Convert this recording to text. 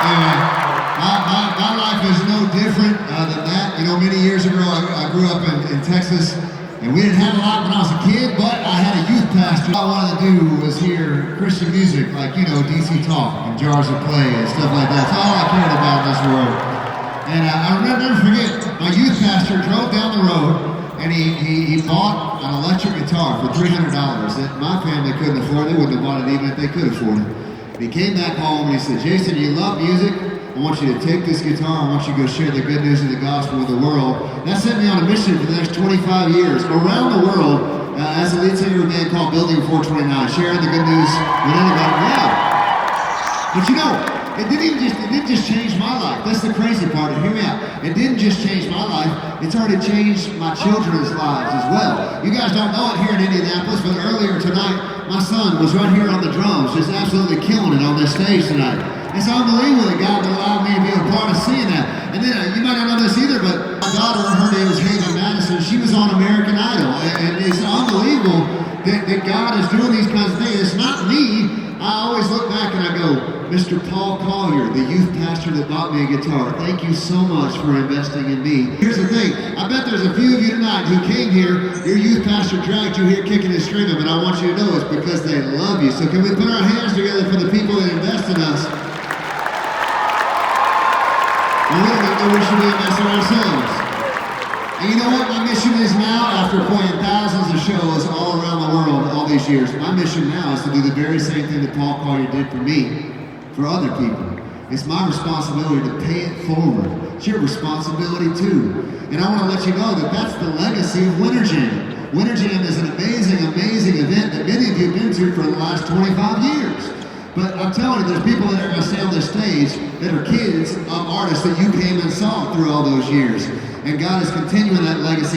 Anyway, my life is no different than that. You know, many years ago, I grew up in Texas, and we didn't have a lot when I was a kid, but I had a youth pastor. All I wanted to do was hear Christian music, like, you know, DC Talk and Jars of Clay and stuff like that. That's all I cared about in this world. And I'll never forget, my youth pastor drove down the road, and he bought an electric guitar for $300 that my family couldn't afford. They wouldn't have bought it even if they could afford it. And he came back home and he said, Jason, you love music? I want you to take this guitar, I want you to go share the good news of the gospel with the world. And that sent me on a mission for the next 25 years, around the world, as a lead singer of a band called Building 429, sharing the good news with anybody. Yeah. But you know, it didn't just change my life. That's the crazy part. Hear me out. It didn't just change my life. It's already changed my children's lives as well. You guys don't know it here in Indianapolis, but earlier tonight, my son was right here on the drums, just absolutely killing it on this stage tonight. It's unbelievable that God would allow me to be a part of seeing that. And then you might not know this either, but my daughter, her name is Haven Madison. She was on American Idol, and it's unbelievable that God is doing these kinds of things. It's not me. I always look back and I go, Mr. Paul Collier, the youth pastor that bought me a guitar, thank you so much for investing in me. Here's the thing, I bet there's a few of you tonight who came here, your youth pastor dragged you here kicking and screaming, but I want you to know it's because they love you. So can we put our hands together for the people that invest in us? And we don't even know we should be investing in ourselves. And you know what my mission is now, after playing thousands of shows all around the world all these years? My mission now is to do the very same thing that Paul Collier did for me, for other people. It's my responsibility to pay it forward. It's your responsibility too. And I want to let you know that that's the legacy of Winter Jam. Winter Jam is an amazing, amazing event that many of you have been to for the last 25 years. But I'm telling you, there's people that are going to stay on this stage that are kids of artists that you came and saw through all those years. And God is continuing that legacy.